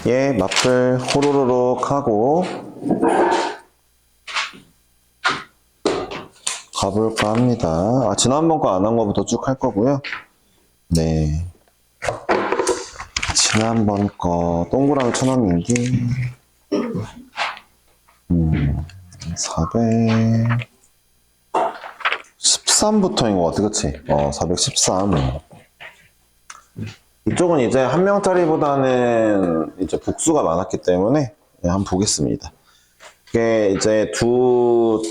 얘 마플 호로로록 하고 가볼까 합니다. 지난번 거 안 한 거부터 쭉 할 거고요. 네. 지난번 거 동그라미 쳐놨는데 413부터인 것 같아, 그치? 413. 이쪽은 이제 한 명짜리보다는 이제 복수가 많았기 때문에 한번 보겠습니다. 이게 이제 두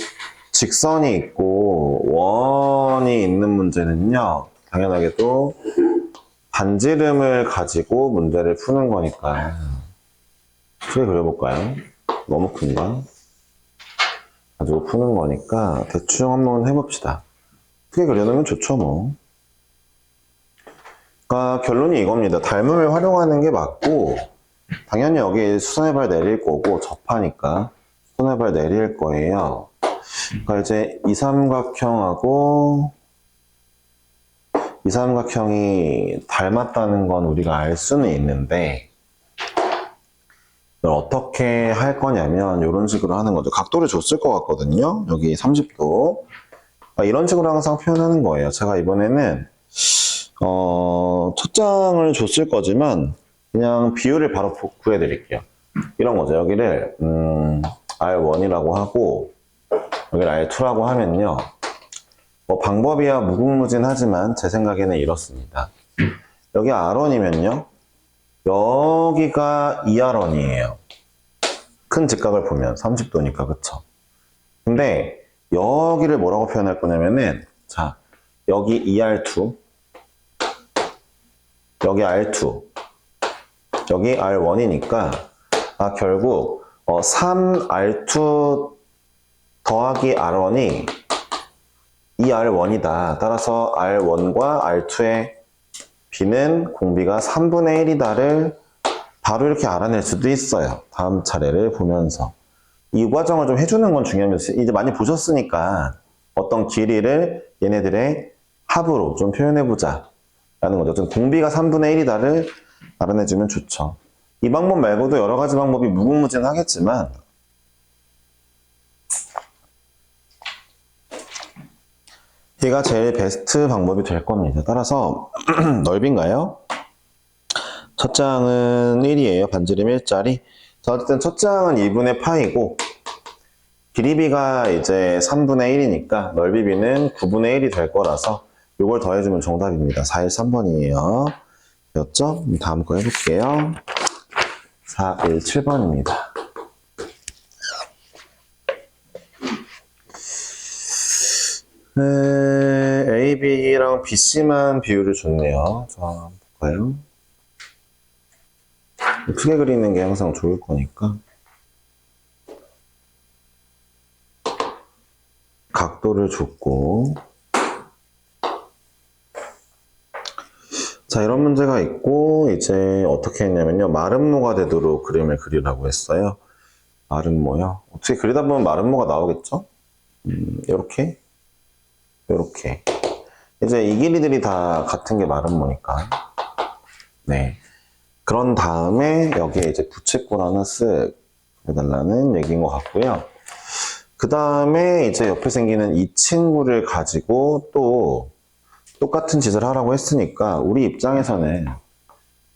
직선이 있고 원이 있는 문제는요, 당연하게도 반지름을 가지고 문제를 푸는 거니까 크게 그려볼까요? 너무 큰가? 가지고 푸는 거니까 대충 한번 해봅시다. 크게 그려놓으면 좋죠, 뭐. 그러니까 결론이 이겁니다. 닮음을 활용하는 게 맞고, 당연히 여기 수선의 발 내릴 거고, 접하니까 수선의 발 내릴 거예요. 그러니까 이제 이 삼각형이 닮았다는 건 우리가 알 수는 있는데, 이걸 어떻게 할 거냐면 이런 식으로 하는 거죠. 각도를 줬을 것 같거든요. 여기 30도. 이런 식으로 항상 표현하는 거예요. 제가 이번에는 첫 장을 줬을 거지만 그냥 비율을 바로 구해드릴게요. 이런 거죠. 여기를 R1이라고 하고 여기를 R2라고 하면요. 뭐 방법이야 무궁무진하지만 제 생각에는 이렇습니다. 여기 R1이면요. 여기가 2R1이에요. 큰 직각을 보면 30도니까, 그쵸? 근데 여기를 뭐라고 표현할 거냐면은, 자, 여기 2R2, 여기 R2, 여기 R1이니까, 결국 3R2 더하기 R1이 2R1이다. 따라서 R1과 R2의 B는 공비가 3분의 1이다를 바로 이렇게 알아낼 수도 있어요. 다음 차례를 보면서. 이 과정을 좀 해주는 건 중요합니다. 이제 많이 보셨으니까 어떤 길이를 얘네들의 합으로 좀 표현해보자 라는 거죠. 좀 공비가 3분의 1이다를 알아내주면 좋죠. 이 방법 말고도 여러 가지 방법이 무궁무진하겠지만 얘가 제일 베스트 방법이 될 겁니다. 따라서 넓이인가요? 첫 장은 1이에요. 반지름 1짜리. 자, 어쨌든 첫 장은 2분의 파이고 길이비가 이제 3분의 1이니까 넓이비는 9분의 1이 될 거라서 이걸 더해주면 정답입니다. 413번이에요. 되었죠? 다음 거 해볼게요. 417번입니다. A, B랑 BC만 비율을 줬네요. 자, 한번 볼까요? 크게 그리는 게 항상 좋을 거니까. 각도를 줬고. 자, 이런 문제가 있고, 이제 어떻게 했냐면요. 마름모가 되도록 그림을 그리라고 했어요. 마름모요. 어떻게 그리다 보면 마름모가 나오겠죠? 요렇게. 요렇게. 이제 이 길이들이 다 같은 게 마름모니까. 네. 그런 다음에 여기에 이제 부채꼴 하나 쓱 해달라는 얘기인 것 같고요. 그 다음에 이제 옆에 생기는 이 친구를 가지고 또 똑같은 짓을 하라고 했으니까 우리 입장에서는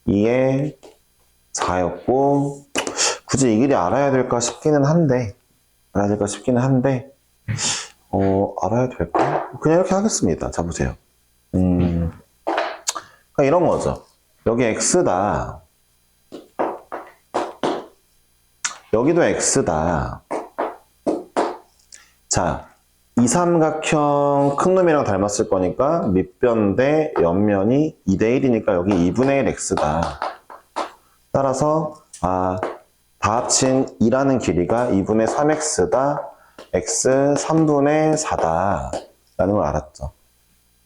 2에 4였고 굳이 이 길이 알아야 될까 싶기는 한데 알아야 될까? 그냥 이렇게 하겠습니다. 자, 보세요. 그러니까 이런 거죠. 여기 X다. 여기도 X다. 자, 이 삼각형 큰 놈이랑 닮았을 거니까 밑변 대 옆면이 2대 1이니까 여기 2분의 1 X다. 따라서 다 합친 2라는 길이가 2분의 3X다. X 3분의 4다. 라는 걸 알았죠.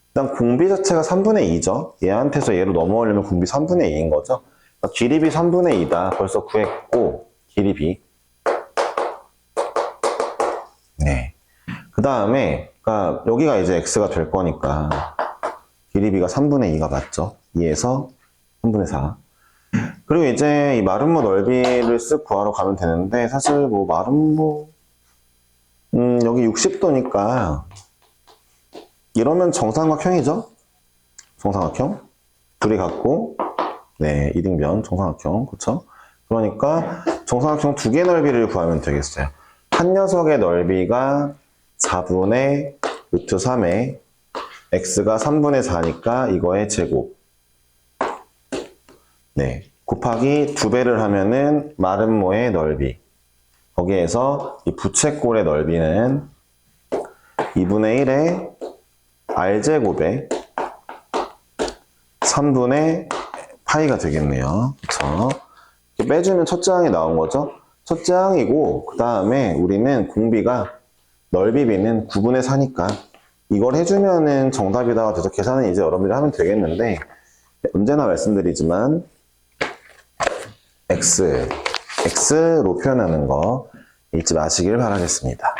일단 공비 자체가 3분의 2죠. 얘한테서 얘로 넘어오려면 공비 3분의 2인 거죠. 그러니까 길이비 3분의 2다. 벌써 구했고 길이비. 네. 그 다음에 그러니까 여기가 이제 X가 될 거니까 길이비가 3분의 2가 맞죠. 2에서 3분의 4. 그리고 이제 이 마름모 넓이를 쓱 구하러 가면 되는데, 사실 뭐 마름모, 여기 60도니까, 이러면 정삼각형이죠? 정삼각형. 둘이 같고, 네, 이등변 정삼각형, 그쵸? 그러니까 정삼각형 두 개 넓이를 구하면 되겠어요. 한 녀석의 넓이가 4분의 루트 3에 x가 3분의 4니까 이거의 제곱. 네, 곱하기 2배를 하면은 마름모의 넓이. 거기에서 이 부채꼴의 넓이는 2분의 1의 r제곱에 3분의 파이가 되겠네요. 그쵸? 이렇게 빼주면 첫째 항이 나온 거죠. 첫째 항이고, 그 다음에 우리는 공비가 넓이비는 9분의 4니까 이걸 해주면은 정답이다. 그래서 계산은 이제 여러분들이 하면 되겠는데, 언제나 말씀드리지만 x로 표현하는 거 잊지 마시길 바라겠습니다.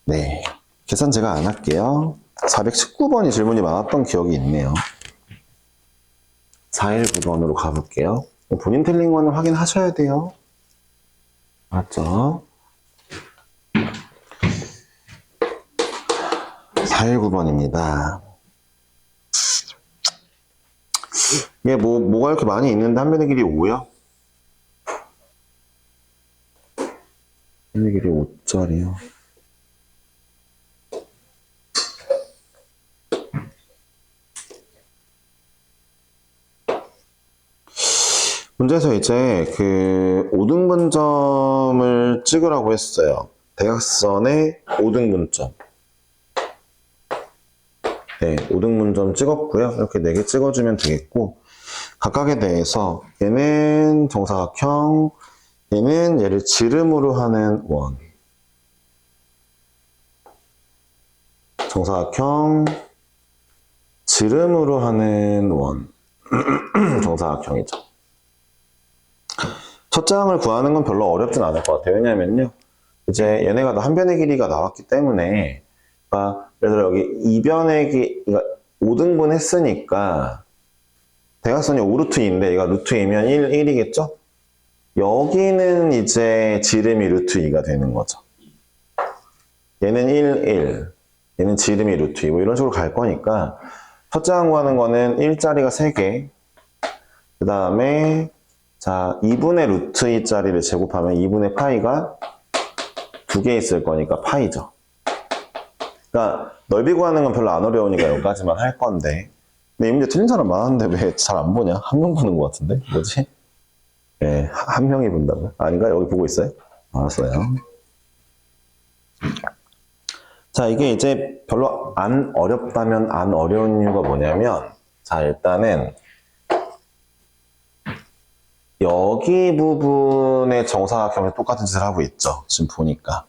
네, 계산 제가 안 할게요. 419번이 질문이 많았던 기억이 있네요. 419번으로 가볼게요. 본인 틀린 거는 확인하셔야 돼요. 맞죠? 419번입니다. 이게 뭐가 이렇게 많이 있는데 한 변의 길이 5요? 변의 길이 5짜리요. 문제에서 이제 그 5등분점을 찍으라고 했어요. 대각선의 5등분점. 네, 5등분점 찍었고요. 이렇게 4개 찍어주면 되겠고, 각각에 대해서 얘는 정사각형, 얘는 얘를 지름으로 하는 원. 정사각형, 지름으로 하는 원. 정사각형이죠. 첫째 항을 구하는 건 별로 어렵진 않을 것 같아요. 왜냐면요, 이제 얘네가 다 한 변의 길이가 나왔기 때문에, 그러니까 예를 들어 여기 2변의 길이, 그러니까 5등분 했으니까 대각선이 5루트 2인데 얘가 루트 2면 1이겠죠? 여기는 이제 지름이 루트 2가 되는 거죠. 얘는 1, 얘는 지름이 루트 2, 뭐 이런 식으로 갈 거니까 첫째 항 구하는 거는 1자리가 3개, 그 다음에 자 2분의 루트 2짜리를 제곱하면 2분의 파이가 2개 있을 거니까 파이죠. 그러니까 넓이 구하는 건 별로 안 어려우니까 여기까지만 할 건데, 근데 이 문제 틀린 사람 많은데 왜 잘 안 보냐? 한 명 보는 것 같은데? 뭐지? 네, 한 명이 본다고요? 아닌가? 여기 보고 있어요? 알았어요. 자, 이게 이제 별로 안 어렵다면 안 어려운 이유가 뭐냐면, 자, 일단은 여기 부분의 정사각형이 똑같은 짓을 하고 있죠. 지금 보니까.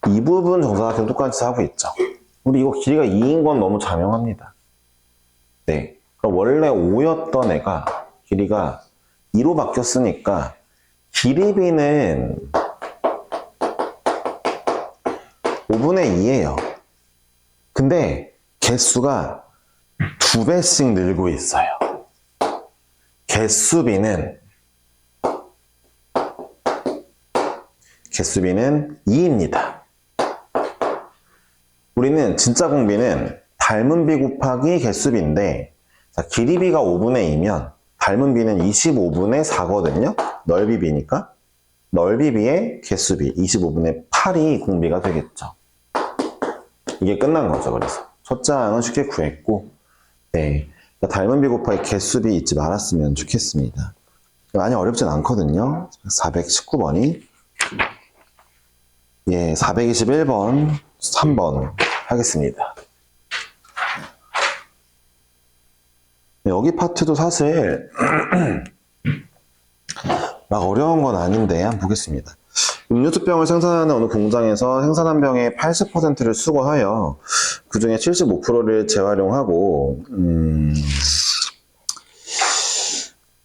이 부분 정사각형 똑같이 하고 있죠. 우리 이거 길이가 2인 건 너무 자명합니다. 네. 그럼 원래 5였던 애가 길이가 2로 바뀌었으니까 길이비는 5분의 2예요. 근데 개수가 2배씩 늘고 있어요. 개수비는 2입니다. 우리는 진짜 공비는 닮은 비 곱하기 개수비인데, 자, 길이비가 5분의 2면 닮은 비는 25분의 4거든요. 넓이비니까. 넓이비의 개수비 25분의 8이 공비가 되겠죠. 이게 끝난 거죠. 그래서 첫째 항은 쉽게 구했고, 네, 닮은 비 곱하기 개수비 잊지 말았으면 좋겠습니다. 많이 어렵진 않거든요. 419번이. 예, 421번, 3번 하겠습니다. 여기 파트도 사실 막 어려운 건 아닌데 한번 보겠습니다. 음료수병을 생산하는 어느 공장에서 생산한 병의 80%를 수거하여 그 중에 75%를 재활용하고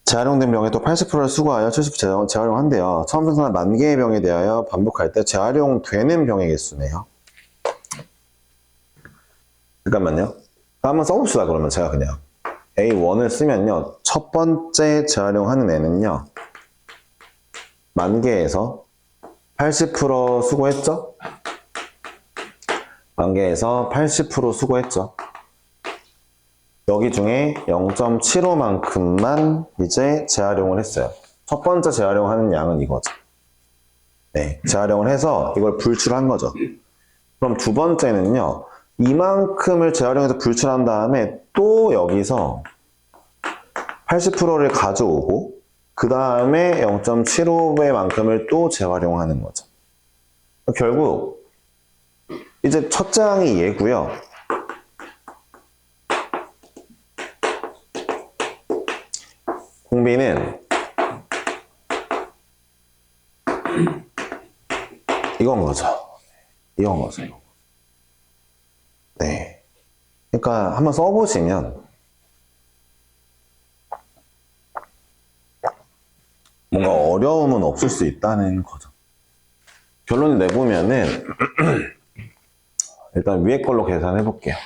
재활용된 병에 또 80%를 수거하여 70% 재활용한대요. 처음 생산한 10,000개의 병에 대하여 반복할 때 재활용되는 병의 개수네요. 잠깐만요. 한번 써봅시다. 그러면 제가 그냥 A1을 쓰면요. 첫 번째 재활용하는 애는요. 만개에서 80% 수고했죠? 만개에서 80% 수고했죠? 여기 중에 0.75만큼만 이제 재활용을 했어요. 첫 번째 재활용하는 양은 이거죠. 네, 재활용을 해서 이걸 불출한 거죠. 그럼 두 번째는요. 이만큼을 재활용해서 불출한 다음에 또 여기서 80%를 가져오고 그 다음에 0.75배만큼을 또 재활용하는 거죠. 결국 이제 첫째 항이 얘고요. 공비는 이건 거죠. 이건 거죠. 네. 그러니까 한번 써보시면 뭔가 어려움은 없을 수 있다는 거죠. 결론을 내보면은 일단 위에 걸로 계산해 볼게요.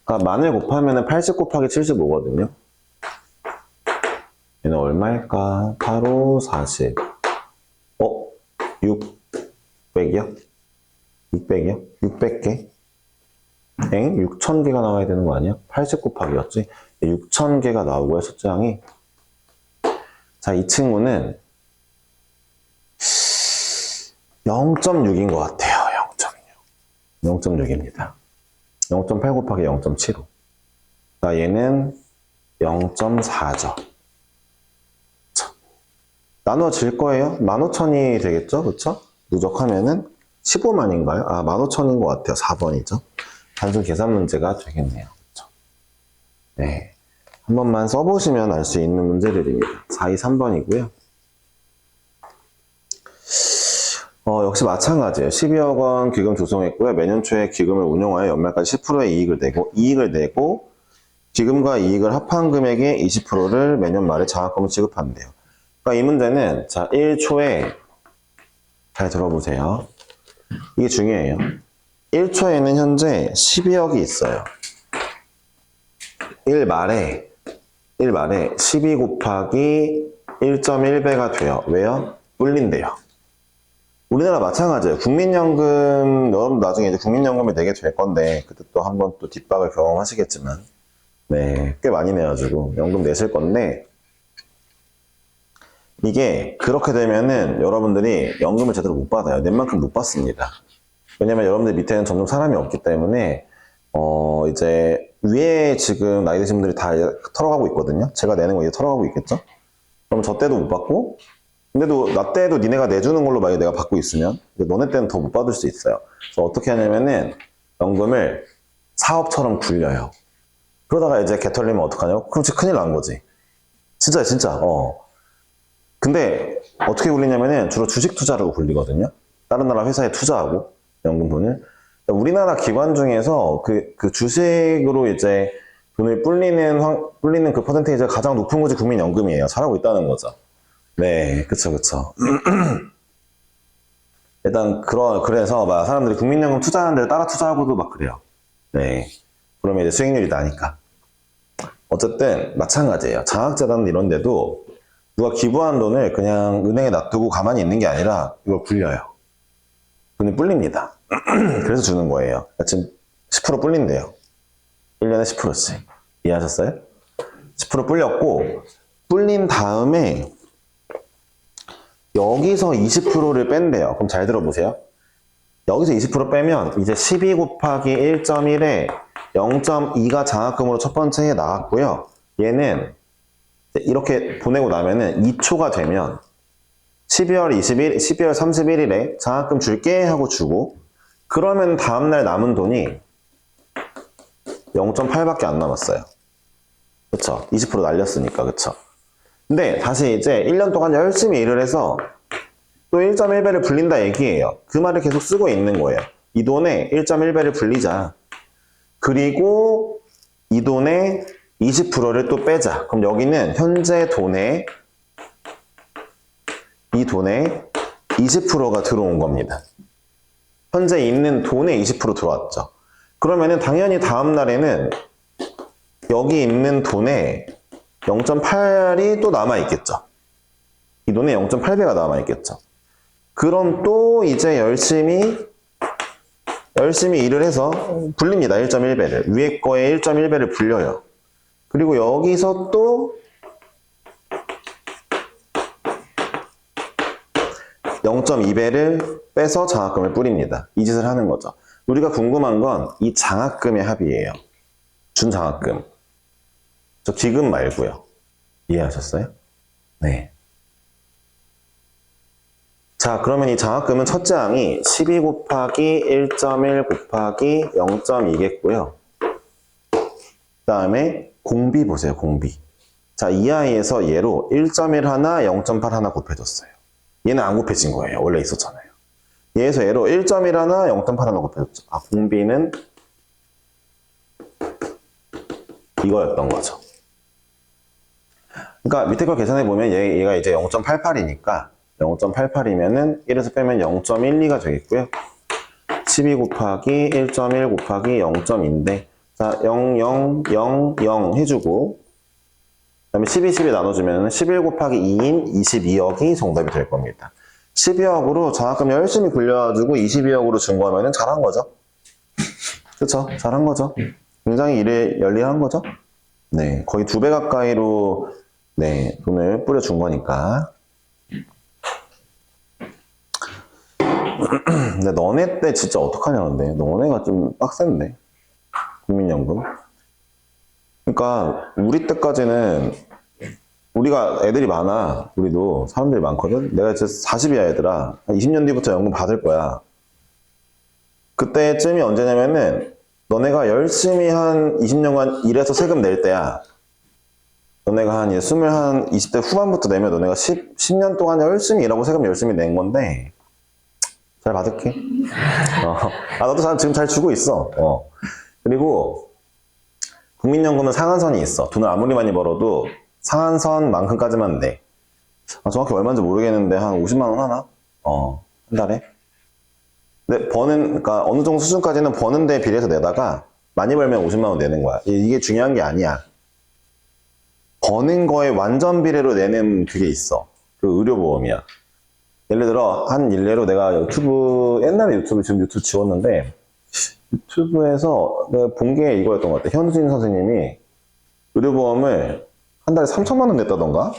그러니까 만을 곱하면은 80 곱하기 75거든요. 얘는 얼마일까? 8, 5, 40. 600이요? 600이요? 600개? 6000개가 나와야 되는 거 아니야? 80 곱하기였지? 6000개가 나오고요, 숫자양이. 자, 이 친구는 0.6인 것 같아요. 0.6. 0.6입니다. 0.8 곱하기 0.75. 자, 얘는 0.4죠. 나눠질 거예요. 15,000이 되겠죠? 그쵸? 누적하면은 15만인가요? 아, 15,000인 것 같아요. 4번이죠. 단순 계산 문제가 되겠네요. 그쵸? 네. 한 번만 써보시면 알 수 있는 문제들입니다. 4, 2, 3번이고요. 역시 마찬가지예요. 12억 원 기금 조성했고요. 매년 초에 기금을 운용하여 연말까지 10%의 이익을 내고 기금과 이익을 합한 금액의 20%를 매년 말에 장학금을 지급한대요. 그러니까 이 문제는 자 1초에 잘 들어보세요. 이게 중요해요. 1초에는 현재 12억이 있어요. 1말에 12 곱하기 1.1배가 돼요. 왜요? 불린대요. 우리나라 마찬가지예요. 국민연금, 여러분 나중에 이제 국민연금을 내게 될 건데, 그때 또 한번 또 뒷박을 경험하시겠지만, 네, 꽤 많이 내가지고 연금 내실 건데, 이게 그렇게 되면은 여러분들이 연금을 제대로 못 받아요. 낸 만큼 못 받습니다. 왜냐면 여러분들 밑에는 점점 사람이 없기 때문에, 이제 위에 지금 나이 드신 분들이 다 털어가고 있거든요. 제가 내는 거 이제 털어가고 있겠죠? 그럼 저 때도 못 받고, 근데도 나 때도 니네가 내주는 걸로 만약에 내가 받고 있으면 너네 때는 더 못 받을 수 있어요. 그래서 어떻게 하냐면은 연금을 사업처럼 굴려요. 그러다가 이제 개 털리면 어떡하냐고? 그럼 진짜 큰일 난 거지. 진짜. 근데 어떻게 굴리냐면은 주로 주식 투자로 굴리거든요. 다른 나라 회사에 투자하고 연금 돈을. 우리나라 기관 중에서 그 주식으로 이제 돈을 불리는 그 퍼센테이지가 가장 높은 곳이 국민연금이에요. 잘하고 있다는 거죠. 네, 그쵸. 일단, 그래서 막 사람들이 국민연금 투자하는 데 따라 투자하고도 막 그래요. 네. 그러면 이제 수익률이 나니까. 어쨌든, 마찬가지예요. 장학재단 이런 데도 누가 기부한 돈을 그냥 은행에 놔두고 가만히 있는 게 아니라 이걸 굴려요. 돈이 불립니다. 그래서 주는 거예요. 지금 10% 불린대요. 1년에 10%씩. 이해하셨어요? 10% 불렸고, 불린 다음에 여기서 20%를 뺀대요. 그럼 잘 들어보세요. 여기서 20% 빼면 이제 12 곱하기 1.1에 0.2가 장학금으로 첫 번째 해 나왔고요. 얘는 이렇게 보내고 나면은 2초가 되면 12월 31일에 장학금 줄게 하고 주고 그러면 다음날 남은 돈이 0.8밖에 안 남았어요. 그쵸? 20% 날렸으니까, 그쵸? 근데 다시 이제 1년 동안 열심히 일을 해서 또 1.1배를 불린다 얘기예요. 그 말을 계속 쓰고 있는 거예요. 이 돈에 1.1배를 불리자. 그리고 이 돈에 20%를 또 빼자. 그럼 여기는 현재 돈에 이 돈에 20%가 들어온 겁니다. 현재 있는 돈에 20% 들어왔죠. 그러면은 당연히 다음 날에는 여기 있는 돈에 0.8이 또 남아있겠죠. 이 눈에 0.8배가 남아있겠죠. 그럼 또 이제 열심히 일을 해서 불립니다. 1.1배를. 위에 거에 1.1배를 불려요. 그리고 여기서 또 0.2배를 빼서 장학금을 뿌립니다. 이 짓을 하는 거죠. 우리가 궁금한 건 이 장학금의 합이에요. 준장학금. 저 기금 말고요. 이해하셨어요? 네. 자, 그러면 이 장학금은 첫째 항이 12 곱하기 1.1 곱하기 0.2겠고요. 그 다음에 공비 보세요, 공비. 자, 이 아이에서 얘로 1.1 하나, 0.8 하나 곱해줬어요. 얘는 안 곱해진 거예요. 원래 있었잖아요. 얘에서 얘로 1.1 하나, 0.8 하나 곱해줬죠. 아, 공비는 이거였던 거죠. 그러니까 밑에 거 계산해보면 얘가 이제 0.88이니까 0.88이면은 1에서 빼면 0.12가 되겠고요. 12 곱하기 1.1 곱하기 0.2인데 자, 0, 0, 0, 0 해주고 그 다음에 12, 12 나눠주면 11 곱하기 2인 22억이 정답이 될 겁니다. 12억으로 장학금 열심히 굴려가지고 22억으로 준 거면 잘한 거죠. 그쵸? 잘한 거죠. 굉장히 일에 열일한 거죠. 네, 거의 2배 가까이로 네, 돈을 뿌려준 거니까. 근데 너네 때 진짜 어떡하냐, 근데. 너네가 좀 빡센데. 국민연금. 그러니까, 우리 때까지는, 우리가 애들이 많아. 우리도 사람들이 많거든. 내가 이제 40이야, 얘들아. 한 20년 뒤부터 연금 받을 거야. 그때쯤이 언제냐면은, 너네가 열심히 한 20년간 일해서 세금 낼 때야. 너네가 한 20대 후반부터 내면 너네가 10년 동안 열심히 일하고 세금 열심히 낸 건데, 잘 받을게. 나도 지금 잘 주고 있어. 그리고 국민연금은 상한선이 있어. 돈을 아무리 많이 벌어도 상한선만큼까지만 내. 정확히 얼마인지 모르겠는데 한 50만 원 하나? 한 달에. 근데 그러니까 어느 정도 수준까지는 버는 데 비례해서 내다가 많이 벌면 50만 원 내는 거야. 이게 중요한 게 아니야. 버는 거에 완전 비례로 내는 그게 있어. 그 의료보험이야. 예를 들어, 한 일례로 내가 옛날에 지금 유튜브 지웠는데, 유튜브에서 내가 본 게 이거였던 것 같아. 현진 선생님이 의료보험을 한 달에 3천만 원 냈다던가?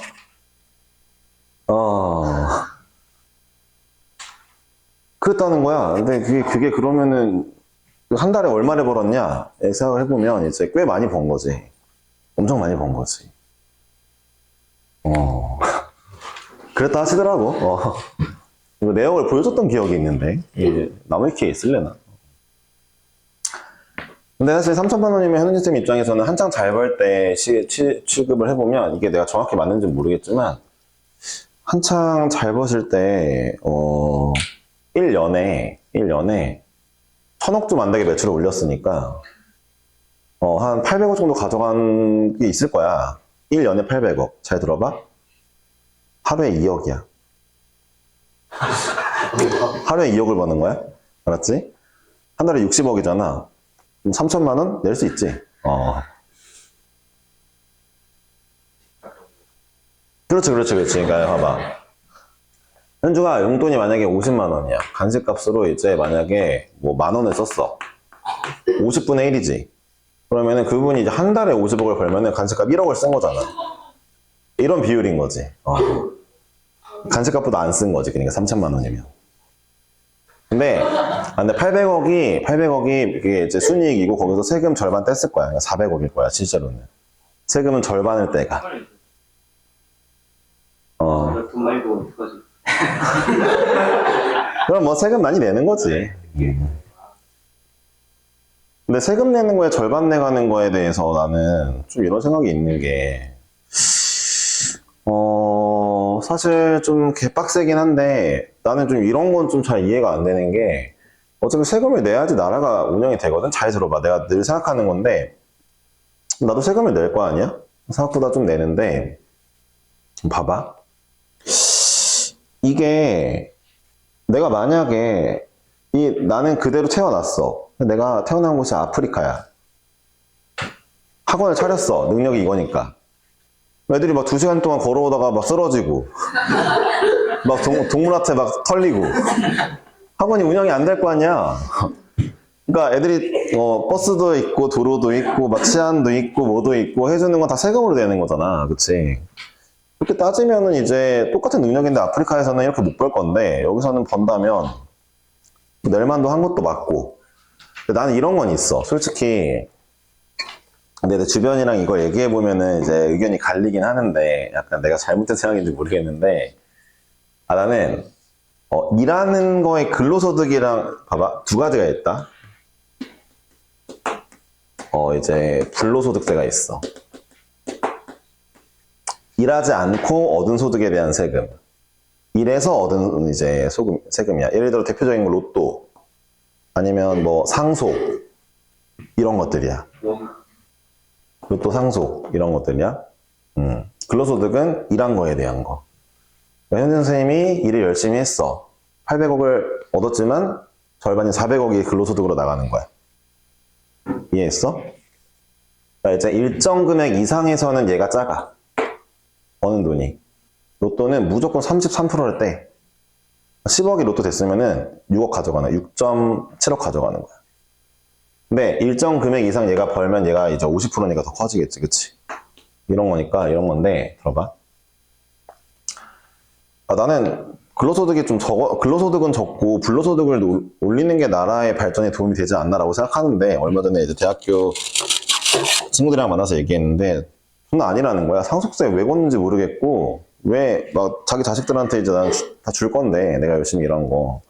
그랬다는 거야. 근데 그게 그러면은, 한 달에 얼마를 벌었냐? 생각을 해보면 이제 꽤 많이 번 거지. 엄청 많이 번 거지. 그랬다 하시더라고. 이거 내역을 보여줬던 기억이 있는데, 나무 키에 있을래나? 근데 사실 3천만 원이면 현은지 쌤 입장에서는 한창 잘 벌 때 취급을 해보면, 이게 내가 정확히 맞는지 모르겠지만, 한창 잘 버실 때, 1년에 1,000억 좀 안 되게 매출을 올렸으니까, 한 800억 정도 가져간 게 있을 거야. 1년에 800억. 잘 들어봐. 하루에 2억이야. 하루에 2억을 버는 거야? 알았지? 한 달에 60억이잖아. 그럼 3천만 원 낼 수 있지? 그렇지. 그러니까 봐봐. 현주가 용돈이 만약에 50만 원이야. 간식값으로 이제 만약에 뭐 10,000원을 썼어. 50분의 1이지. 그러면은 그분이 이제 한 달에 50억을 벌면은 간식값 1억을 쓴 거잖아. 이런 비율인 거지. 간식값보다 안 쓴 거지. 그러니까 3천만 원이면. 근데 800억이 그게 이제 순이익이고 거기서 세금 절반 뗐을 거야. 그러니까 400억일 거야, 실제로는. 세금은 절반을 떼가. 돈 많이 벌면 어떡하지? 그럼 뭐 세금 많이 내는 거지. 근데 세금 내는 거에 절반 내가는 거에 대해서 나는 좀 이런 생각이 있는 게, 사실 좀 개빡세긴 한데, 나는 좀 이런 건 좀 잘 이해가 안 되는 게, 어차피 세금을 내야지 나라가 운영이 되거든? 잘 들어봐. 내가 늘 생각하는 건데, 나도 세금을 낼 거 아니야? 생각보다 좀 내는데, 봐봐. 이게, 내가 만약에, 나는 그대로 태어났어. 내가 태어난 곳이 아프리카야. 학원을 차렸어. 능력이 이거니까. 애들이 막 2시간 동안 걸어오다가 막 쓰러지고, 막 동물한테 막 털리고. 학원이 운영이 안 될 거 아니야. 그러니까 애들이 버스도 있고 도로도 있고 막 치안도 있고 뭐도 있고 해주는 건 다 세금으로 되는 거잖아, 그치? 그렇게 따지면은 이제 똑같은 능력인데 아프리카에서는 이렇게 못 벌 건데 여기서는 번다면 낼 만도 한 것도 맞고. 근데 나는 이런 건 있어, 솔직히. 근데 내 주변이랑 이걸 얘기해 보면은 이제 의견이 갈리긴 하는데 약간 내가 잘못된 생각인지 모르겠는데, 나는 일하는 거에 근로소득이랑 봐봐, 두 가지가 있다. 이제 불로소득세가 있어. 일하지 않고 얻은 소득에 대한 세금. 일해서 얻은 이제 세금이야. 예를 들어 대표적인 거 로또, 아니면 뭐 상속, 이런 것들이야. 로또, 상속, 이런 것들이야. 근로소득은 일한 거에 대한 거. 그러니까 현진 선생님이 일을 열심히 했어. 800억을 얻었지만 절반인 400억이 근로소득으로 나가는 거야. 이해했어? 그러니까 이제 일정 금액 이상에서는 얘가 작아. 버는 돈이. 로또는 무조건 33%를 떼. 10억이 로또 됐으면은 6억 가져가는, 6.7억 가져가는 거야. 근데 일정 금액 이상 얘가 벌면 얘가 이제 50%니까 더 커지겠지, 그치? 이런 거니까, 이런 건데, 들어봐. 나는 근로소득이 좀 근로소득은 적고 불로소득을 올리는 게 나라의 발전에 도움이 되지 않나라고 생각하는데, 얼마 전에 이제 대학교 친구들이랑 만나서 얘기했는데, 그건 아니라는 거야. 상속세 왜 걷는지 모르겠고, 왜 막 자기 자식들한테 이제 난 다 줄 건데, 내가 열심히 일한 거.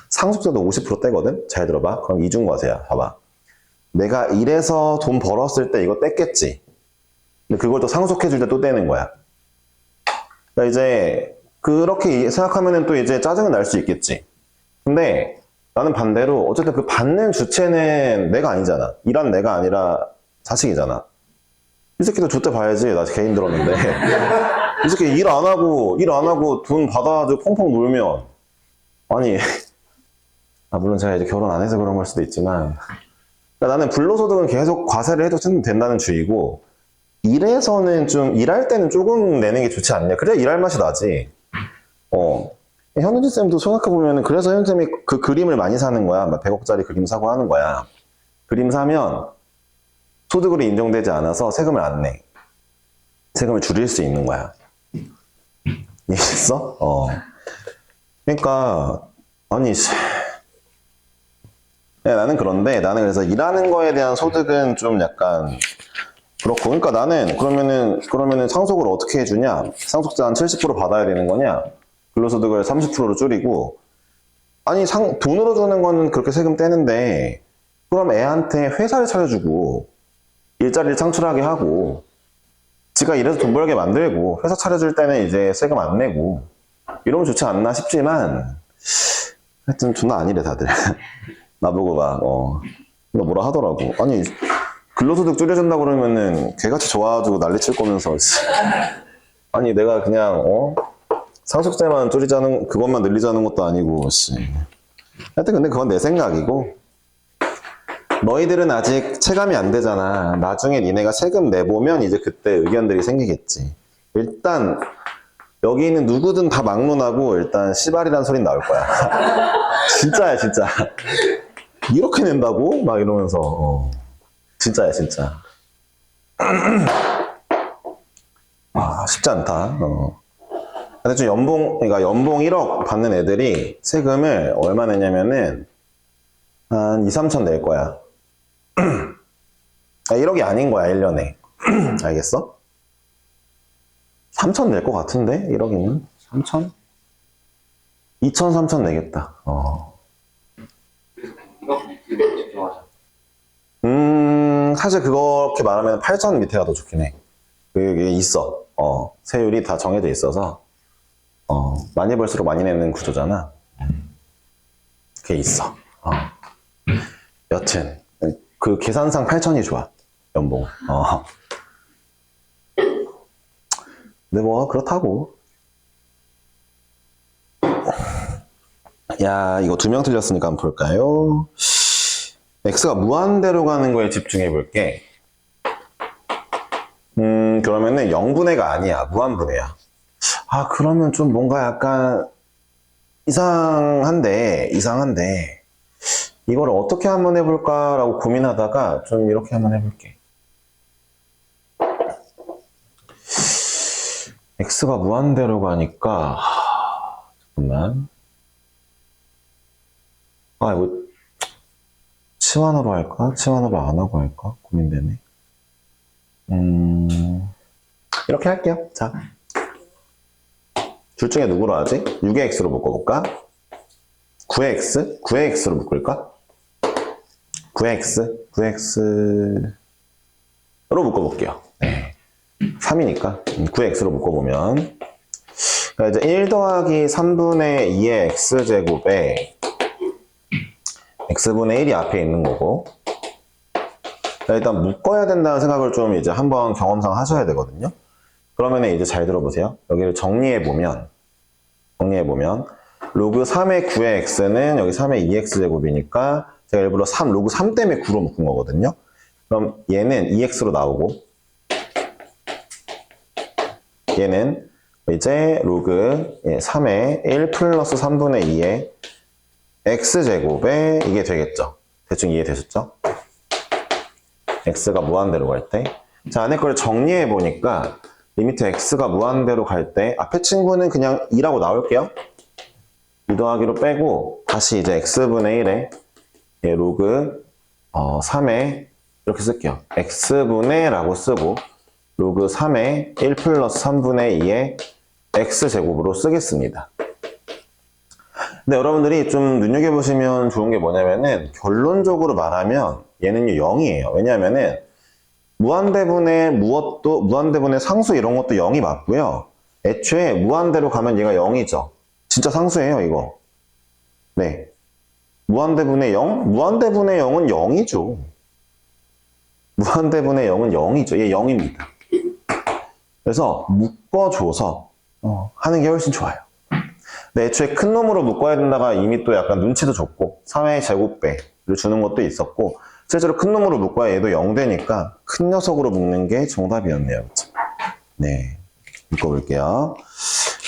상속세도 50% 떼거든? 잘 들어봐. 그럼 이중과세야. 봐봐. 내가 일해서 돈 벌었을 때 이거 뗐겠지. 근데 그걸 또 상속해줄 때 또 떼는 거야. 그러니까 이제 그렇게 생각하면은 또 이제 짜증은 날 수 있겠지. 근데 나는 반대로 어쨌든 그 받는 주체는 내가 아니잖아. 일한 내가 아니라 자식이잖아. 이 새끼도 줬대 봐야지. 나 개인 들었는데. 이 새끼 일 안 하고 돈 받아가지고 펑펑 놀면. 아니, 물론 제가 이제 결혼 안 해서 그런 걸 수도 있지만. 그러니까 나는 불로소득은 계속 과세를 해도 된다는 주의고, 일해서는 좀, 일할 때는 조금 내는 게 좋지 않냐. 그래야 일할 맛이 나지. 현우진 쌤도 생각해보면은, 그래서 현우진 쌤이 그 그림을 많이 사는 거야. 막 100억짜리 그림 사고 하는 거야. 그림 사면 소득으로 인정되지 않아서 세금을 안 내. 세금을 줄일 수 있는 거야. 이해했어? 그러니까, 아니, 나는 그런데, 나는 그래서 일하는 거에 대한 소득은 좀 약간, 그렇고. 그러니까 나는, 그러면은 상속을 어떻게 해주냐? 상속세 한 70% 받아야 되는 거냐? 근로소득을 30%로 줄이고, 아니, 돈으로 주는 거는 그렇게 세금 떼는데, 그럼 애한테 회사를 차려주고, 일자리를 창출하게 하고, 지가 일해서 돈 벌게 만들고, 회사 차려줄 때는 이제 세금 안 내고, 이러면 좋지 않나 싶지만, 하여튼 존나 아니래, 다들. 나보고 막, 너 뭐라 하더라고. 아니, 근로소득 줄여준다 그러면은 개같이 좋아가지고 난리칠 거면서. 아니, 내가 그냥, 상속세만 줄이자는, 그것만 늘리자는 것도 아니고, 씨. 하여튼 근데 그건 내 생각이고, 너희들은 아직 체감이 안 되잖아. 나중에 니네가 세금 내보면 이제 그때 의견들이 생기겠지. 일단, 여기 있는 누구든 다 막론하고 일단 씨발이란 소리 나올 거야. 진짜야, 진짜. 이렇게 낸다고? 막 이러면서. 진짜야, 진짜. 쉽지 않다. 근데 좀 그러니까 연봉 1억 받는 애들이 세금을 얼마 내냐면은 한 2, 3천 낼 거야. 1억이 아닌 거야, 1년에. 알겠어? 3천 낼 것 같은데? 1억이면? 3천? 2천, 3천 내겠다. 사실 그렇게 말하면 8천 밑에가 더 좋긴 해. 그게 있어. 세율이 다 정해져 있어서, 많이 벌수록 많이 내는 구조잖아. 그게 있어. 여튼, 그 계산상 8천이 좋아. 연봉. 근데 뭐, 그렇다고. 야, 이거 2명 틀렸으니까 한번 볼까요? X가 무한대로 가는 거에 집중해 볼게. 그러면은 0분의가 아니야. 무한분의야. 아, 그러면 좀 뭔가 약간 이상한데, 이걸 어떻게 한번 해볼까라고 고민하다가 좀 이렇게 한번 해볼게. x가 무한대로 가니까, 잠깐만. 아, 이거, 치환으로 할까? 치환으로 안 하고 할까? 고민되네. 이렇게 할게요. 자. 둘 중에 누구로 하지? 6의 x로 묶어볼까? 9의 x? 9의 x로 묶을까? 9의 x로 묶어볼게요. 네. 3이니까 9의 x로 묶어보면 그러니까 이제 1 더하기 3분의 2의 x제곱에 x분의 1이 앞에 있는 거고 일단 묶어야 된다는 생각을 좀 이제 한번 경험상 하셔야 되거든요. 그러면 이제 잘 들어보세요. 여기를 정리해보면 로그 3의 9의 x는 여기 3의 2x제곱이니까 제가 일부러 로그 3 때문에 9로 묶은 거거든요. 그럼 얘는 2x로 나오고 얘는 이제 로그 3의 1 플러스 3분의 2의 x제곱에 이게 되겠죠. 대충 이해되셨죠? x가 무한대로 갈 때. 자, 안에 걸 정리해보니까 리미트 x가 무한대로 갈 때 앞에 친구는 그냥 2라고 나올게요. 2 더하기로 빼고 다시 이제 x분의 1에 로그 3에 이렇게 쓸게요. x분의 라고 쓰고 로그 3에 1 플러스 3분의 2의 x제곱으로 쓰겠습니다. 근데 여러분들이 좀 눈여겨보시면 좋은 게 뭐냐면은 결론적으로 말하면 얘는요 0이에요. 왜냐하면은 무한대분의 상수 이런 것도 0이 맞고요. 애초에 무한대로 가면 얘가 0이죠. 진짜 상수예요, 이거. 네. 무한대분의 0? 무한대분의 0은 0이죠. 무한대분의 0은 0이죠. 얘 0입니다. 그래서 묶어줘서 하는 게 훨씬 좋아요. 근데 애초에 큰 놈으로 묶어야 된다가 이미 또 약간 눈치도 줬고 3의 제곱배를 주는 것도 있었고 실제로 큰 놈으로 묶어야 얘도 0 되니까 큰 녀석으로 묶는 게 정답이었네요. 그렇죠? 네, 묶어볼게요.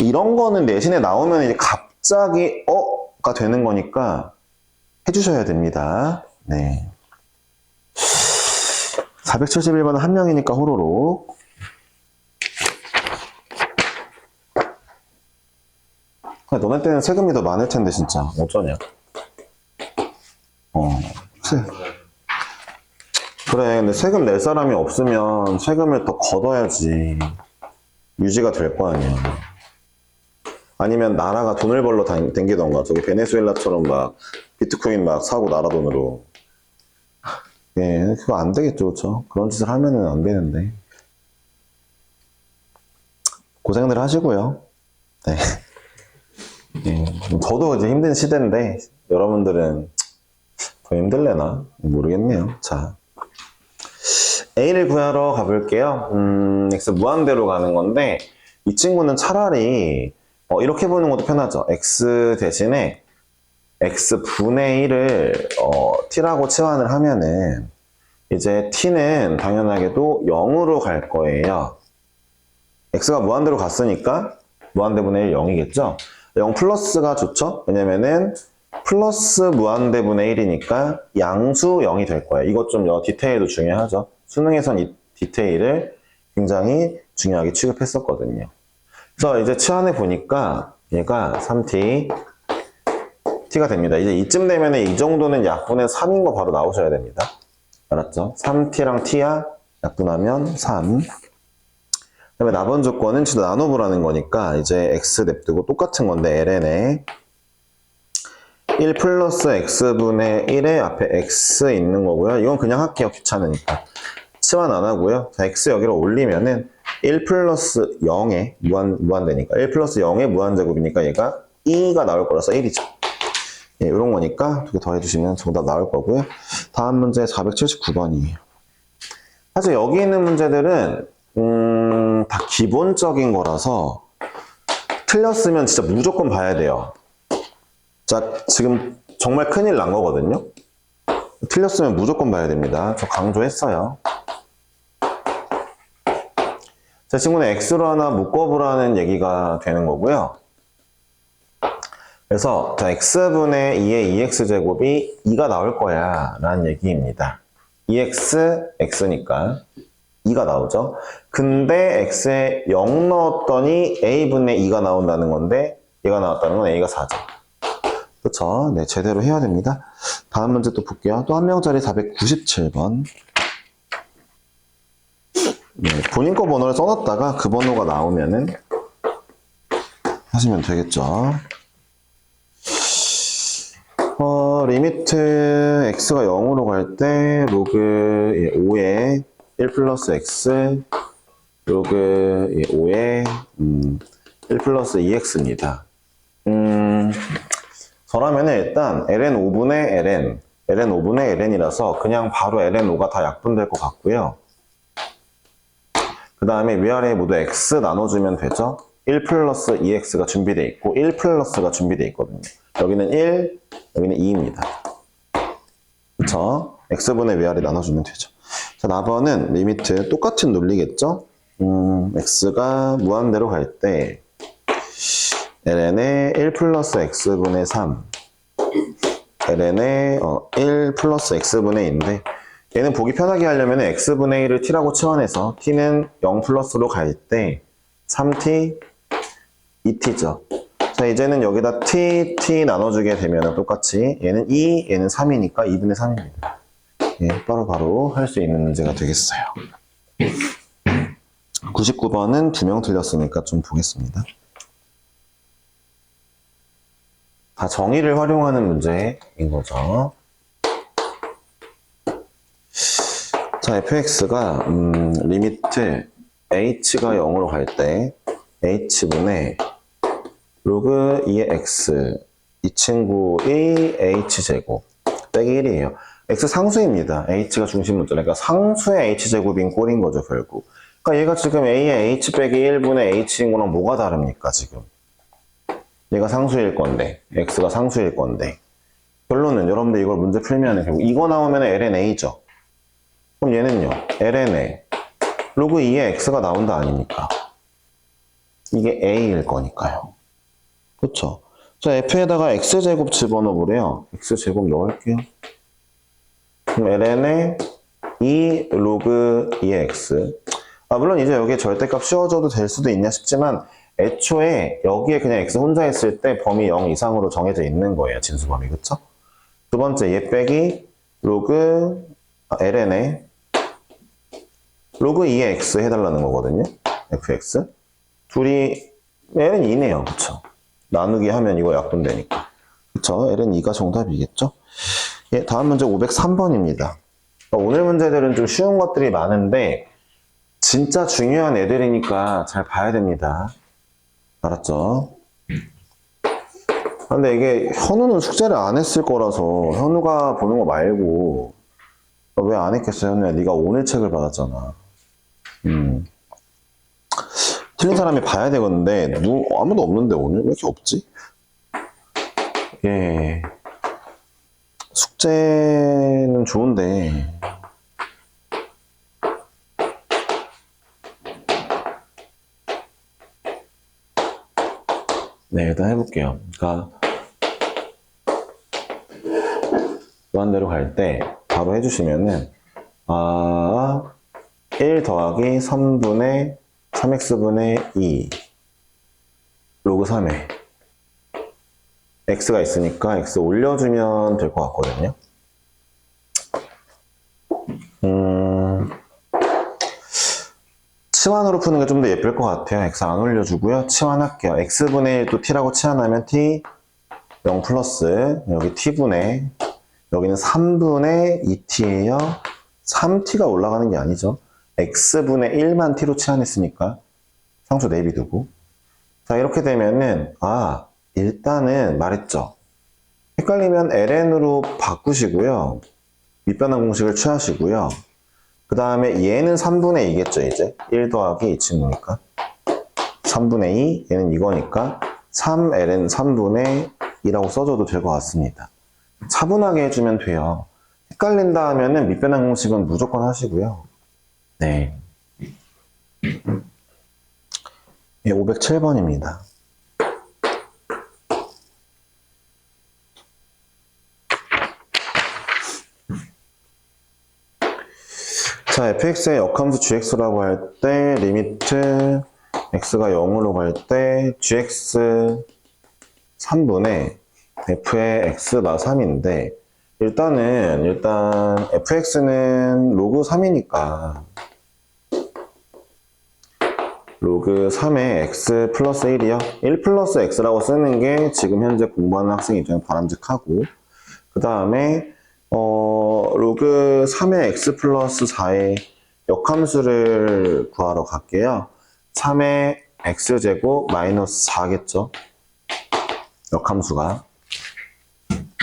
이런 거는 내신에 나오면 이제 갑자기 가 되는 거니까 해주셔야 됩니다. 네. 471번은 한 명이니까 호로록. 너네 때는 세금이 더 많을 텐데 진짜 어쩌냐. 그래, 근데 세금 낼 사람이 없으면 세금을 더 걷어야지 유지가 될 거 아니야. 아니면 나라가 돈을 벌러 댕기던가 저기 베네수엘라처럼 막 비트코인 막 사고 나라 돈으로. 예, 그거 안 되겠죠, 그렇죠? 그런 짓을 하면은 안 되는데. 고생들 하시고요. 네. 예, 저도 이제 힘든 시대인데 여러분들은 더 힘들래나 모르겠네요. 자, A를 구하러 가볼게요. X 무한대로 가는 건데 이 친구는 차라리 이렇게 보는 것도 편하죠. X 대신에 X분의 1을 T라고 치환을 하면은 이제 T는 당연하게도 0으로 갈 거예요. X가 무한대로 갔으니까 무한대분의 1 0이겠죠. 0 플러스가 좋죠. 왜냐면은 플러스 무한대분의 1이니까 양수 0이 될 거예요. 이것 좀 디테일도 중요하죠. 수능에선 이 디테일을 굉장히 중요하게 취급했었거든요. 그래서 이제 치환해 보니까 얘가 3t t가 됩니다. 이제 이쯤 되면 이 정도는 약분의 3인 거 바로 나오셔야 됩니다. 알았죠? 3t랑 t야 약분하면 3. 그다음에 나번 조건은 진짜 나눠보라는 거니까 이제 x 냅두고 똑같은 건데 ln에 1 플러스 x분의 1에 앞에 x 있는 거고요. 이건 그냥 할게요. 귀찮으니까. 치환 안 하고요. 자, x 여기로 올리면은 1 플러스 0에 무한대니까 1 플러스 0의 무한제곱이니까 얘가 2가 나올 거라서 1이죠. 예, 이런 거니까 두 개 더 해주시면 정답 나올 거고요. 다음 문제 479번이에요. 사실 여기 있는 문제들은 다 기본적인 거라서 틀렸으면 진짜 무조건 봐야 돼요. 자, 지금 정말 큰일 난 거거든요. 틀렸으면 무조건 봐야 됩니다. 저 강조했어요. 제 친구는 x로 하나 묶어보라는 얘기가 되는 거고요. 그래서 자, x분의 2의 2x제곱이 2가 나올 거야 라는 얘기입니다. 2x, x니까 2가 나오죠. 근데 x에 0 넣었더니 a분의 2가 나온다는 건데 얘가 나왔다는 건 a가 4죠. 그쵸? 네, 제대로 해야 됩니다. 다음 문제 또 볼게요. 또 한 명짜리 497번. 네, 본인 거 번호를 써놨다가 그 번호가 나오면은 하시면 되겠죠. 리미트 x가 0으로 갈 때 로그 5에 1 플러스 x 로그 5에 1 플러스 2x입니다. 저라면 일단 ln 5분의 ln 5분의 ln이라서 그냥 바로 ln 5가 다 약분될 것 같고요. 그 다음에 위아래 모두 x 나눠주면 되죠. 1 플러스 2x가 준비되어 있고 1 플러스가 준비되어 있거든요. 여기는 1, 여기는 2입니다. 그쵸? x분의 위아래 나눠주면 되죠. 자, 나번은 리미트 똑같은 논리겠죠? x가 무한대로 갈 때 ln에 1 플러스 x분의 3 ln에 1 플러스 x분의 2인데 얘는 보기 편하게 하려면 x분의 1을 t라고 치환해서 t는 0 플러스로 갈 때 3t 2t죠. 자, 이제는 여기다 t 나눠주게 되면 똑같이 얘는 2, 얘는 3이니까 2분의 3입니다. 예, 바로 할 수 있는 문제가 되겠어요. 99번은 2명 틀렸으니까 좀 보겠습니다. 다 정의를 활용하는 문제인 거죠. 자, fx가 리미트 h가 0으로 갈 때 h분의 로그 2의 x 이 친구의 h제곱 빼기 1이에요. x 상수입니다. h가 중심 문자니까 상수의 h제곱인 꼴인 거죠, 결국. 그러니까 얘가 지금 a의 h 빼기 1분의 h인 거랑 뭐가 다릅니까, 지금? 얘가 상수일 건데, x가 상수일 건데. 결론은 여러분들 이걸 문제 풀면 결국 이거 나오면 lna죠. 그럼 얘는요, lnA. 로그 2의 x가 나온다 아닙니까? 이게 a일 거니까요. 그쵸? 자, f에다가 x제곱 집어넣어보래요. x제곱 넣을게요. 그럼 ln에 2 로그 2의 x. 물론 이제 여기에 절대값 씌워줘도 될 수도 있냐 싶지만 애초에 여기에 그냥 x 혼자 있을 때 범위 0 이상으로 정해져 있는 거예요. 진수범위. 그쵸? 두 번째, 얘 빼기 로그 ln에 로그 2의 x 해달라는 거거든요. fx. 둘이 ln 2네요. 그쵸? 나누기 하면 이거 약분되니까. 그쵸? ln 2가 정답이겠죠? 예, 다음 문제 503번입니다. 오늘 문제들은 좀 쉬운 것들이 많은데 진짜 중요한 애들이니까 잘 봐야 됩니다. 알았죠? 근데 이게 현우는 숙제를 안 했을 거라서 현우가 보는 거 말고 왜 안 했겠어, 현우야? 네가 오늘 책을 받았잖아. 틀린 사람이 봐야 되겠는데 아무도 없는데 오늘 왜 이렇게 없지? 예, 숙제는 좋은데 네, 일단 해볼게요. 그러니까 무한대로 갈 때 바로 해주시면은 1 더하기 3분의 3x분의 2 로그 3에 x가 있으니까 x 올려주면 될 것 같거든요. 치환으로 푸는 게 좀 더 예쁠 것 같아요. x 안 올려주고요. 치환할게요. x분의 1 또 t라고 치환하면 t 0 플러스 여기 t분의 여기는 3분의 2t예요. 3t가 올라가는 게 아니죠. x분의 1만 t로 치환했으니까 상수 내비두고. 자, 이렇게 되면은 일단은 말했죠. 헷갈리면 ln으로 바꾸시고요. 밑변환 공식을 취하시고요. 그 다음에 얘는 3분의 2겠죠, 이제. 1 더하기 이 친구니까. 3분의 2, 얘는 이거니까 3ln 3분의 2라고 써줘도 될 것 같습니다. 차분하게 해주면 돼요. 헷갈린다 하면은 밑변환 공식은 무조건 하시고요. 네. 예, 507번입니다. 자, fx의 역함수 gx라고 할 때 리미트 x가 0으로 갈 때 gx 3분의 f의 x가 3인데 일단 fx는 로그 3이니까 로그 3의 x 플러스 1이요. 1 플러스 x라고 쓰는 게 지금 현재 공부하는 학생 입장에 바람직하고 그 다음에 로그 3의 x 플러스 4의 역함수를 구하러 갈게요. 3의 x제곱 마이너스 4겠죠. 역함수가.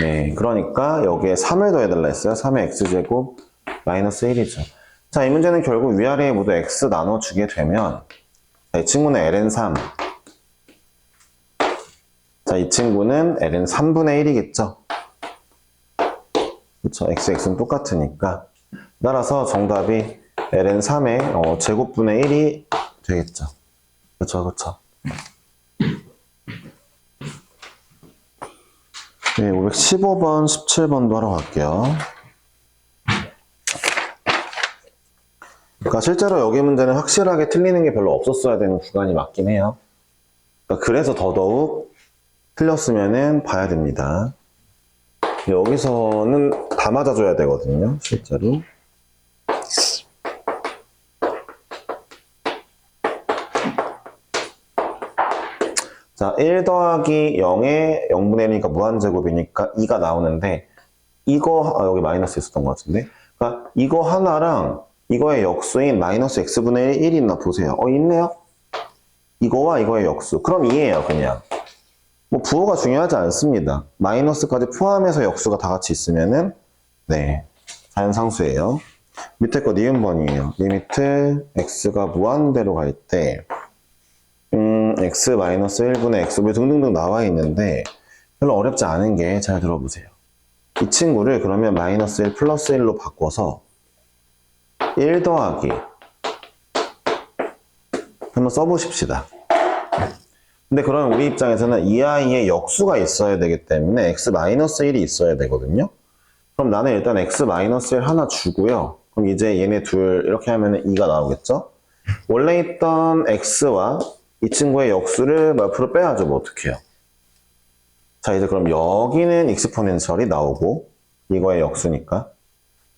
네, 그러니까 여기에 3을 더해달라 했어요. 3의 x제곱 마이너스 1이죠. 자, 이 문제는 결국 위아래에 모두 x 나눠주게 되면 자, 이 친구는 ln3. 자, 이 친구는 ln 3분의 1이겠죠. 그쵸. x는 똑같으니까. 따라서 정답이 ln 3의 제곱분의 1이 되겠죠. 그쵸. 네, 515번, 17번도 하러 갈게요. 그러니까 실제로 여기 문제는 확실하게 틀리는 게 별로 없었어야 되는 구간이 맞긴 해요. 그러니까 그래서 더더욱 틀렸으면은 봐야 됩니다. 여기서는 다 맞아줘야 되거든요, 실제로. 자, 1 더하기 0에 0분의 1이니까 무한제곱이니까 2가 나오는데, 여기 마이너스 있었던 것 같은데. 그러니까 이거 하나랑 이거의 역수인 마이너스 x분의 1 있나 보세요. 있네요? 이거와 이거의 역수. 그럼 2예요, 그냥. 뭐 부호가 중요하지 않습니다. 마이너스까지 포함해서 역수가 다 같이 있으면은 네, 자연상수예요. 밑에 거 니은번이에요. 리미트 x가 무한대로 갈 때 x 마이너스 1분의 x 뭐 등등등 나와 있는데 별로 어렵지 않은 게 잘 들어보세요. 이 친구를 그러면 마이너스 1 플러스 1로 바꿔서 1 더하기 한번 써보십시다. 근데 그럼 우리 입장에서는 이 아이의 역수가 있어야 되기 때문에 x-1이 있어야 되거든요. 그럼 나는 일단 x-1 하나 주고요. 그럼 이제 얘네 둘 이렇게 하면 2가 나오겠죠? 원래 있던 x와 이 친구의 역수를 앞으로 빼야죠. 뭐 어떡해요. 자, 이제 그럼 여기는 익스포넨셜이 나오고 이거의 역수니까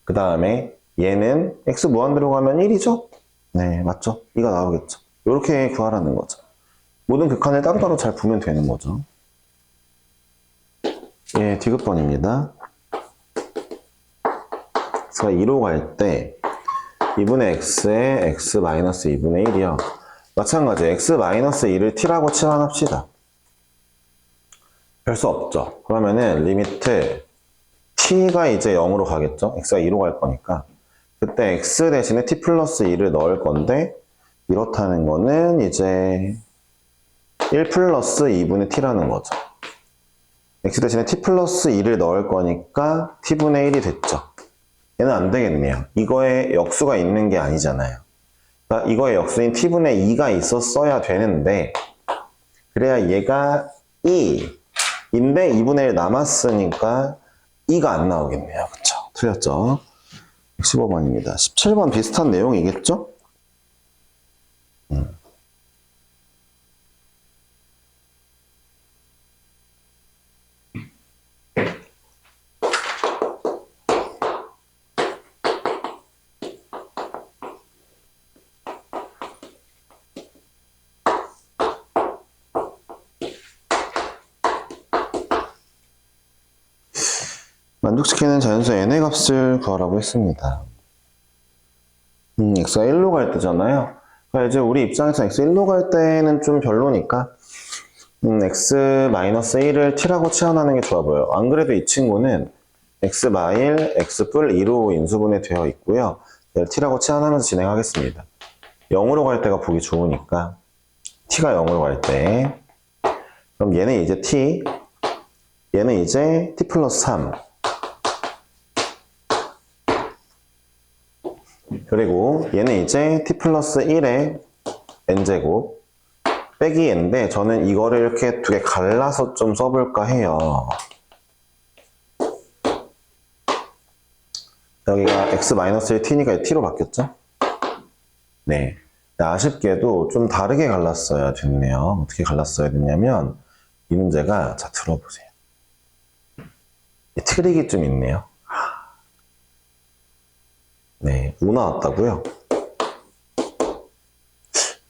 그 다음에 얘는 x 무한대로 가면 1이죠? 네, 맞죠? 2가 나오겠죠. 이렇게 구하라는 거죠. 모든 극한을 따로따로 잘 보면 되는 거죠. 예, 디귿번입니다. 그래서 2로 갈 때 2분의 x에 x-2분의 1이요. 마찬가지 x-2를 t라고 치환합시다. 별 수 없죠. 그러면은 리미트 t가 이제 0으로 가겠죠. x가 2로 갈 거니까. 그때 x 대신에 t 플러스 2를 넣을 건데 이렇다는 거는 이제 1 플러스 2분의 t라는 거죠. x 대신에 t 플러스 2를 넣을 거니까 t분의 1이 됐죠. 얘는 안 되겠네요. 이거에 역수가 있는 게 아니잖아요. 그러니까 이거의 역수인 t분의 2가 있었어야 되는데 그래야 얘가 2인데 2분의 1 남았으니까 2가 안 나오겠네요. 그쵸? 틀렸죠? 15번입니다. 17번 비슷한 내용이겠죠? 만족시키는 자연수 n의 값을 구하라고 했습니다. x가 1로 갈 때잖아요. 그러니까 이제 우리 입장에서 x 1로 갈 때는 좀 별로니까 x-1을 t라고 치환하는 게 좋아 보여요. 안 그래도 이 친구는 x-1, x+2로 인수분해 되어 있고요. t라고 치환하면서 진행하겠습니다. 0으로 갈 때가 보기 좋으니까 t가 0으로 갈 때 그럼 얘는 이제 t, 얘는 이제 t 플러스 3 그리고 얘는 이제 t 플러스 1의 n제곱 빼기 n인데 저는 이거를 이렇게 두 개 갈라서 좀 써볼까 해요. 여기가 x-1t니까 t로 바뀌었죠? 네. 아쉽게도 좀 다르게 갈랐어야 됐네요. 어떻게 갈랐어야 됐냐면 이 문제가 자 들어보세요. 트릭이 좀 있네요. 네, 5 나왔다고요?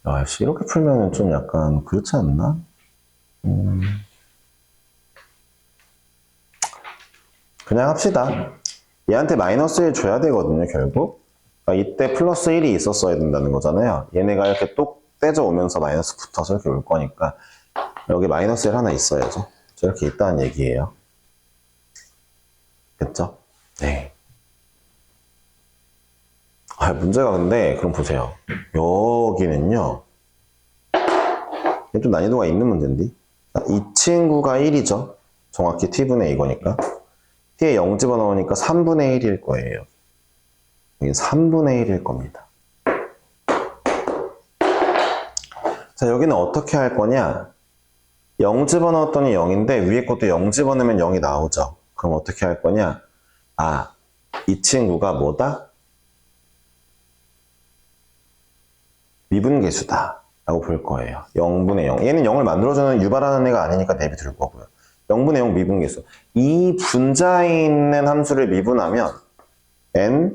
아, 이렇게 풀면은 좀 약간 그렇지 않나? 그냥 합시다. 얘한테 마이너스 1 줘야 되거든요, 결국. 그러니까 이때 플러스 1이 있었어야 된다는 거잖아요. 얘네가 이렇게 똑 떼져 오면서 마이너스 붙어서 이렇게 올 거니까 여기 마이너스 1 하나 있어야죠. 이렇게 있다는 얘기예요. 됐죠? 네. 아, 문제가 근데 그럼 보세요. 여기는요. 좀 난이도가 있는 문제인데. 이 친구가 1이죠. 정확히 t분의 이거니까. t에 0 집어넣으니까 3분의 1일 거예요. 여기 3분의 1일 겁니다. 자, 여기는 어떻게 할 거냐? 0 집어넣었더니 0인데 위에 것도 0 집어넣으면 0이 나오죠. 그럼 어떻게 할 거냐? 아, 이 친구가 뭐다? 미분계수다 라고 볼 거예요. 0분의 0. 얘는 0을 만들어주는 유발하는 애가 아니니까 대비 둘 거고요. 0분의 0 미분계수. 이 분자에 있는 함수를 미분하면 n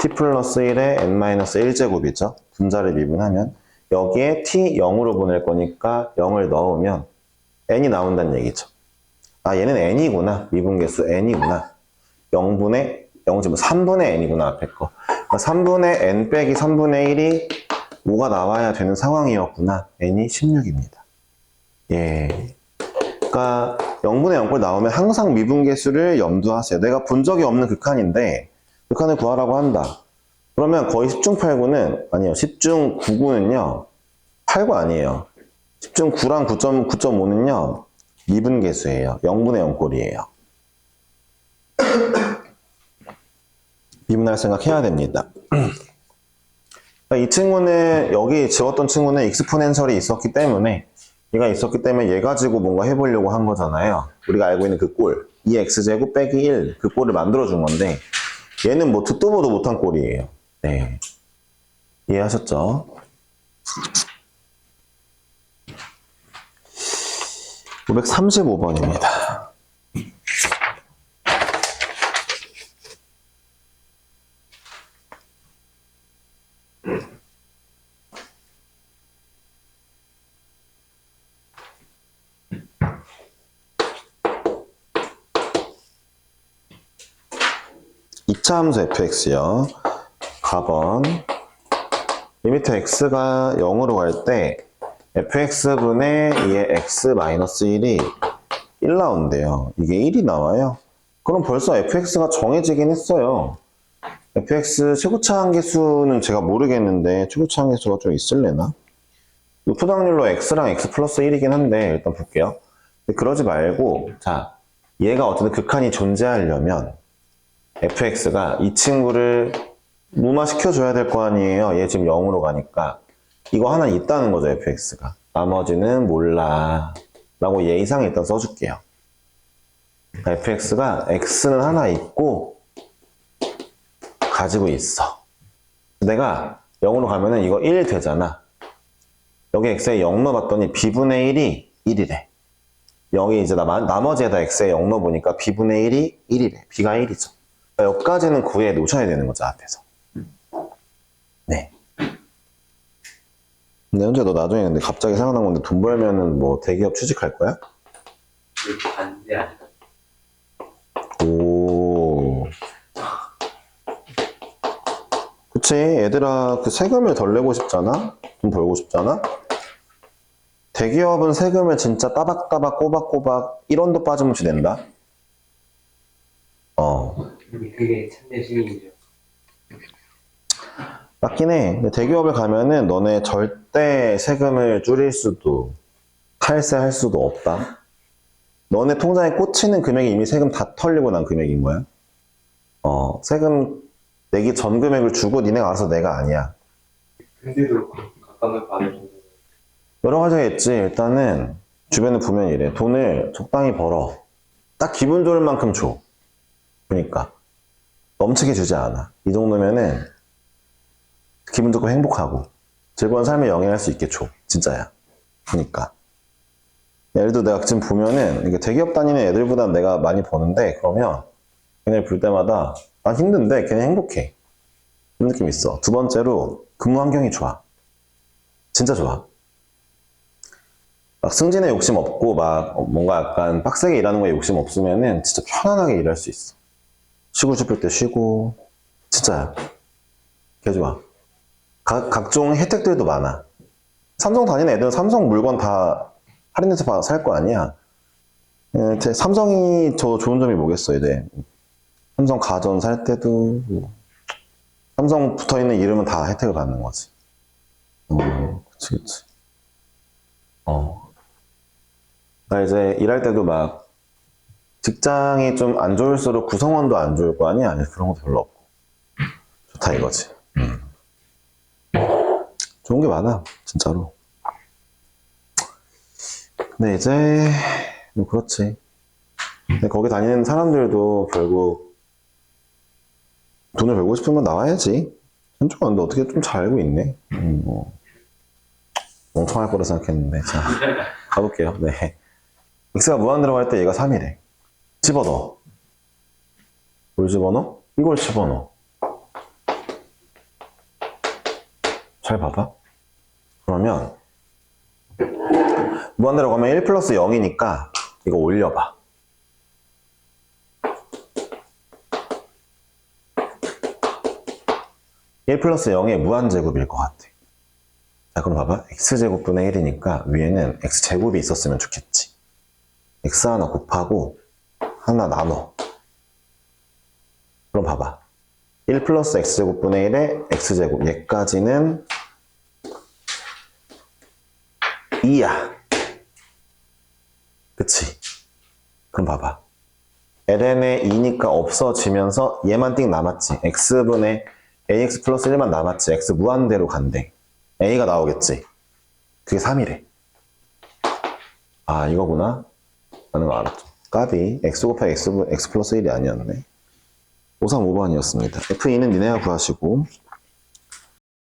t 플러스 1에 n-1제곱이죠. 분자를 미분하면 여기에 t 0으로 보낼 거니까 0을 넣으면 n이 나온다는 얘기죠. 아, 얘는 n이구나. 미분계수 n이구나. 0분의 0제곱 3분의 n이구나. 앞에 거. 그러니까 3분의 n 빼기 3분의 1이 5가 나와야 되는 상황이었구나. n이 16입니다. 예. 그러니까 0분의 0꼴 나오면 항상 미분계수를 염두하세요. 내가 본 적이 없는 극한인데 극한을 구하라고 한다. 그러면 거의 10중 8구는 아니에요. 10중 9구는요. 8구 아니에요. 10중 9랑 9.5는요. 미분계수예요. 0분의 0꼴이에요. 미분할 생각 해야 됩니다. 이 친구는 여기 지웠던 친구는 익스포넨셜이 있었기 때문에 얘가 있었기 때문에 얘 가지고 뭔가 해보려고 한 거잖아요. 우리가 알고 있는 그 꼴 2x제곱 빼기 1 그 꼴을 만들어준 건데 얘는 뭐 듣도 보도 못한 꼴이에요. 네, 이해하셨죠? 535번입니다. 이차 함수 fx요. 가번 리미트 x가 0으로 갈 때 fx분의 2의 x-1이 1 나온대요. 이게 1이 나와요. 그럼 벌써 fx가 정해지긴 했어요. fx 최고차 한계수는 제가 모르겠는데 최고차 한계수가 좀 있을래나? 포장률로 x랑 x 플러스 1이긴 한데 일단 볼게요. 근데 그러지 말고 자 얘가 어쨌든 극한이 존재하려면 fx가 이 친구를 무마시켜줘야 될 거 아니에요. 얘 지금 0으로 가니까 이거 하나 있다는 거죠. fx가 나머지는 몰라 라고 얘 이상 일단 써줄게요. fx가 x는 하나 있고 가지고 있어. 내가 0으로 가면은 이거 1 되잖아. 여기 x에 0 넣어봤더니 b분의 1이 1이래. 여기 이제 나머지에다 x에 0 넣어보니까 b분의 1이 1이래. b가 1이죠. 그러니까 여기까지는 구해 놓으셔야 되는 거죠, 앞에서. 네. 근데 현재 너 나중에 근데 갑자기 생각난 건데 돈 벌면은 뭐 대기업 취직할 거야? 반대 아니야. 오. 그치. 얘들아, 그 세금을 덜 내고 싶잖아? 돈 벌고 싶잖아? 대기업은 세금을 진짜 따박따박 꼬박꼬박 1원도 빠짐없이 낸다? 그게 참된 시민이죠. 맞긴 해. 근데 대기업을 가면은 너네 절대 세금을 줄일 수도, 탈세할 수도 없다. 너네 통장에 꽂히는 금액이 이미 세금 다 털리고 난 금액인 거야. 세금 내기 전 금액을 주고 니네가 알아서 내가 아니야. 근데도 가까운 받으면서 여러 가지가 있지. 일단은 주변에 보면 이래. 돈을 적당히 벌어. 딱 기분 좋을 만큼 줘. 그러니까 넘치게 주지 않아. 이 정도면은 기분 좋고 행복하고 즐거운 삶을 영위할 수 있게 줘. 진짜야. 그러니까 예를 들어 내가 지금 보면은 이게 대기업 다니는 애들보다 내가 많이 버는데 그러면 걔네 볼 때마다 난 힘든데 걔네 행복해. 그런 느낌 있어. 두 번째로 근무 환경이 좋아. 진짜 좋아. 막 승진에 욕심 없고 막 뭔가 약간 빡세게 일하는 거에 욕심 없으면은 진짜 편안하게 일할 수 있어. 쉬고 싶을 때 쉬고 진짜야. 개 좋아. 각종 혜택들도 많아. 삼성 다니는 애들은 삼성 물건 다 할인해서 살 거 아니야. 삼성이 저 좋은 점이 뭐겠어요, 네. 삼성 가전 살 때도 뭐 삼성 붙어 있는 이름은 다 혜택을 받는 거지. 그치, 그치. 나 이제 일할 때도 막 직장이 좀 안 좋을수록 구성원도 안 좋을 거 아니야? 그런 것도 별로 없고. 좋다 이거지. 좋은 게 많아, 진짜로. 근데 이제, 뭐 그렇지. 근데 거기 다니는 사람들도 결국 돈을 벌고 싶으면 나와야지. 현주가 근데 어떻게 좀 잘 알고 있네. 멍청할 거라 생각했는데. 자, 가볼게요. 네. x가 무한 들어갈 때 얘가 3이래. 집어넣어. 뭘 집어넣어? 이걸 집어넣어. 잘 봐봐. 그러면 무한대로 가면 1 플러스 0이니까 이거 올려봐. (1 플러스 0의 무한제곱일 것 같아). 자, 그럼 봐봐. x제곱분의 1이니까 위에는 x제곱이 있었으면 좋겠지. x 하나 곱하고 하나 나눠. 그럼 봐봐. 1 플러스 x제곱분의 1의 x제곱. 얘까지는 2야. 그치? 그럼 봐봐. ln의 2니까 없어지면서 얘만 띵 남았지. x분의 ax 플러스 1만 남았지. x 무한대로 간대. a가 나오겠지. 그게 3이래. 아, 이거구나. 라는 거 알았죠. 까비. x 곱하기 x 플러스 1이 아니었네. 535번이었습니다. F2는 니네가 구하시고